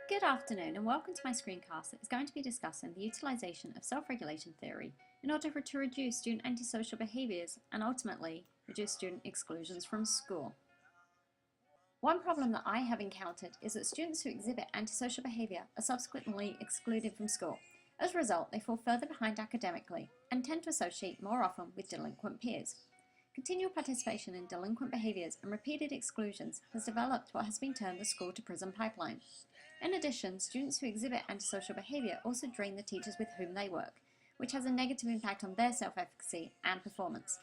Good afternoon and welcome to my screencast that is going to be discussing the utilisation of self-regulation theory in order to reduce student antisocial behaviours and ultimately reduce student exclusions from school. One problem that I have encountered is that students who exhibit antisocial behaviour are subsequently excluded from school. As a result, they fall further behind academically and tend to associate more often with delinquent peers. Continual participation in delinquent behaviours and repeated exclusions has developed what has been termed the school-to-prison pipeline. In addition, students who exhibit antisocial behaviour also drain the teachers with whom they work, which has a negative impact on their self-efficacy and performance.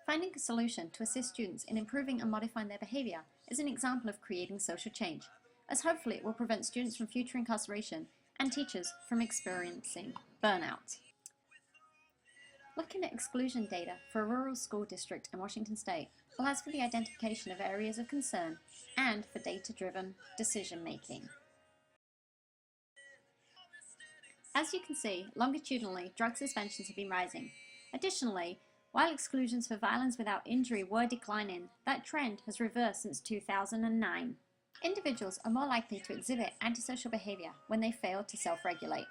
Finding a solution to assist students in improving and modifying their behaviour is an example of creating social change, as hopefully it will prevent students from future incarceration and teachers from experiencing burnout. Looking at exclusion data for a rural school district in Washington State allows for the identification of areas of concern and for data-driven decision-making. As you can see, longitudinally, drug suspensions have been rising. Additionally, while exclusions for violence without injury were declining, that trend has reversed since 2009. Individuals are more likely to exhibit antisocial behaviour when they fail to self-regulate.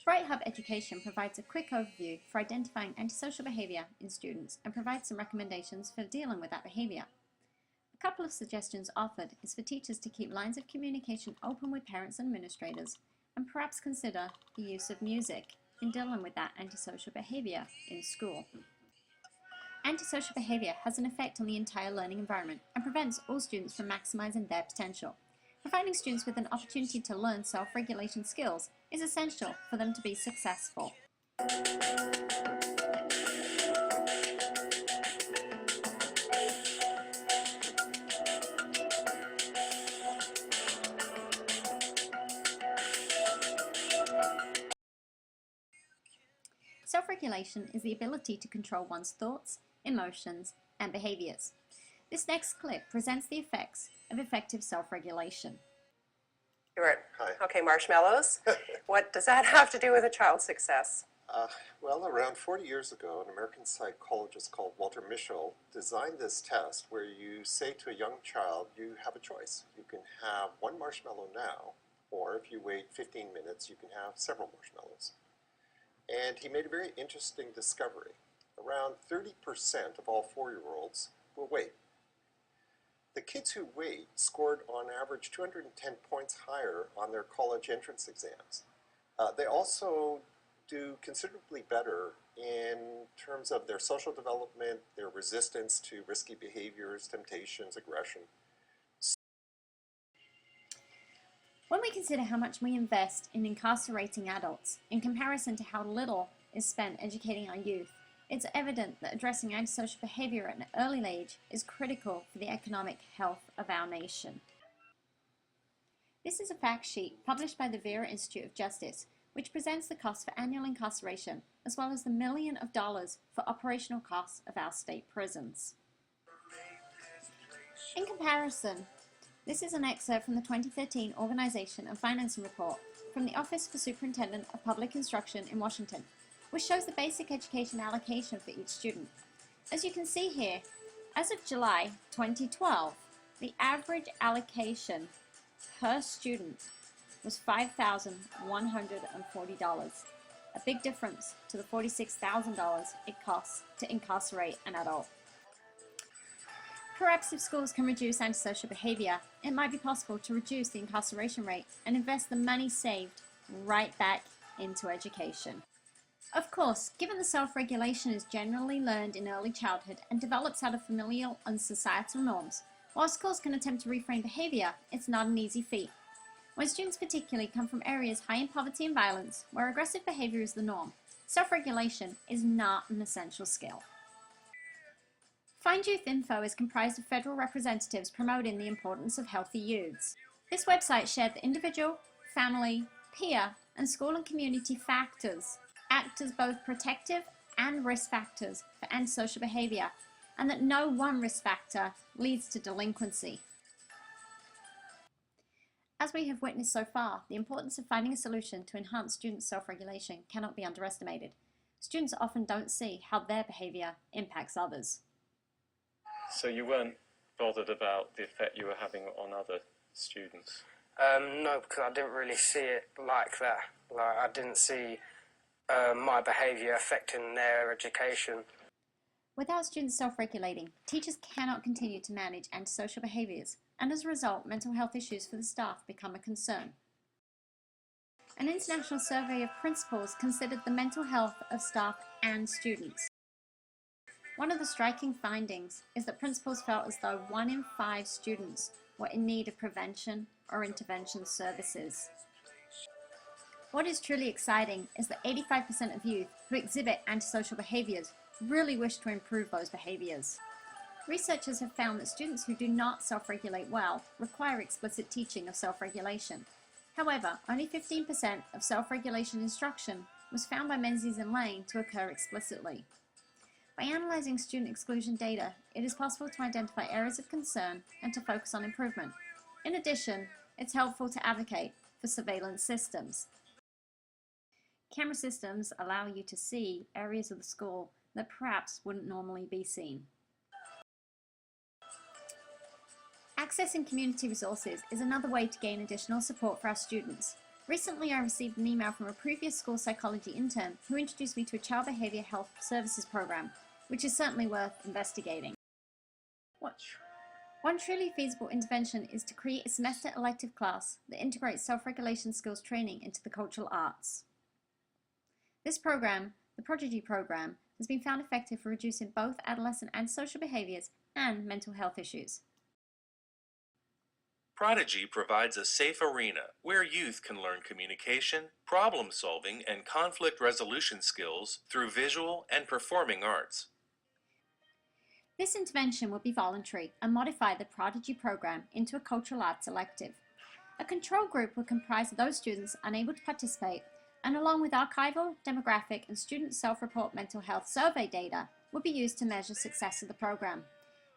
Bright Hub Education provides a quick overview for identifying antisocial behaviour in students and provides some recommendations for dealing with that behaviour. A couple of suggestions offered is for teachers to keep lines of communication open with parents and administrators, and perhaps consider the use of music in dealing with that antisocial behaviour in school. Antisocial behaviour has an effect on the entire learning environment and prevents all students from maximising their potential. Providing students with an opportunity to learn self-regulation skills is essential for them to be successful. Self-regulation is the ability to control one's thoughts, emotions, and behaviours. This next clip presents the effects of effective self-regulation. Hi. Okay, marshmallows. What does that have to do with a child's success? Well, around 40 years ago, an American psychologist called Walter Mischel designed this test where you say to a young child, you have a choice. You can have one marshmallow now, or if you wait 15 minutes, you can have several marshmallows. And he made a very interesting discovery. Around 30% of all 4-year-olds will wait. The kids who wait scored on average 210 points higher on their college entrance exams. They also do considerably better in terms of their social development, their resistance to risky behaviors, temptations, aggression. When we consider how much we invest in incarcerating adults in comparison to how little is spent educating our youth, it's evident that addressing antisocial behaviour at an early age is critical for the economic health of our nation. This is a fact sheet published by the Vera Institute of Justice, which presents the cost for annual incarceration, as well as the millions of dollars for operational costs of our state prisons. In comparison, this is an excerpt from the 2013 Organization and Financing Report from the Office for Superintendent of Public Instruction in Washington, which shows the basic education allocation for each student. As you can see here, as of July 2012, the average allocation per student was $5,140, a big difference to the $46,000 it costs to incarcerate an adult. Perhaps if schools can reduce antisocial behaviour, it might be possible to reduce the incarceration rate and invest the money saved right back into education. Of course, given that self-regulation is generally learned in early childhood and develops out of familial and societal norms, while schools can attempt to reframe behaviour, it's not an easy feat. When students particularly come from areas high in poverty and violence, where aggressive behaviour is the norm, self-regulation is not an essential skill. Find Youth Info is comprised of federal representatives promoting the importance of healthy youths. This website shared that individual, family, peer, and school and community factors act as both protective and risk factors for antisocial behaviour, and that no one risk factor leads to delinquency. As we have witnessed so far, the importance of finding a solution to enhance students' self-regulation cannot be underestimated. Students often don't see how their behaviour impacts others. So you weren't bothered about the effect you were having on other students? No, because I didn't really see it like that. Like, I didn't see my behaviour affecting their education. Without students self-regulating, teachers cannot continue to manage antisocial behaviours, and as a result, mental health issues for the staff become a concern. An international survey of principals considered the mental health of staff and students. One of the striking findings is that principals felt as though 1 in 5 students were in need of prevention or intervention services. What is truly exciting is that 85% of youth who exhibit antisocial behaviours really wish to improve those behaviours. Researchers have found that students who do not self-regulate well require explicit teaching of self-regulation. However, only 15% of self-regulation instruction was found by Menzies and Lane to occur explicitly. By analysing student exclusion data, it is possible to identify areas of concern and to focus on improvement. In addition, it's helpful to advocate for surveillance systems. Camera systems allow you to see areas of the school that perhaps wouldn't normally be seen. Accessing community resources is another way to gain additional support for our students. Recently, I received an email from a previous school psychology intern who introduced me to a child behaviour health services program, which is certainly worth investigating. One truly feasible intervention is to create a semester elective class that integrates self-regulation skills training into the cultural arts. This program, the Prodigy program, has been found effective for reducing both adolescent antisocial behaviours and mental health issues. Prodigy provides a safe arena where youth can learn communication, problem solving, and conflict resolution skills through visual and performing arts. This intervention will be voluntary and modify the Prodigy program into a cultural arts elective. A control group will comprise of those students unable to participate, and along with archival, demographic, and student self-report mental health survey data will be used to measure success of the program.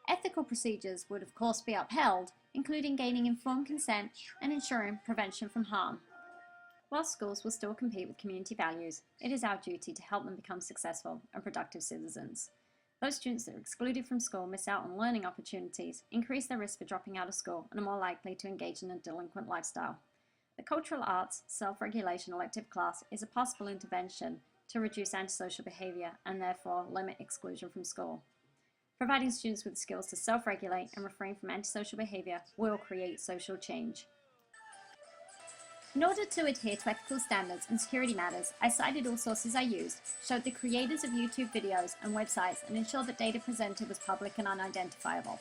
Ethical procedures would of course be upheld, including gaining informed consent and ensuring prevention from harm. While schools will still compete with community values, it is our duty to help them become successful and productive citizens. Those students that are excluded from school miss out on learning opportunities, increase their risk for dropping out of school, and are more likely to engage in a delinquent lifestyle. The Cultural Arts Self-Regulation elective class is a possible intervention to reduce antisocial behaviour and therefore limit exclusion from school. Providing students with the skills to self-regulate and refrain from antisocial behaviour will create social change. In order to adhere to ethical standards and security matters, I cited all sources I used, showed the creators of YouTube videos and websites, and ensured that data presented was public and unidentifiable.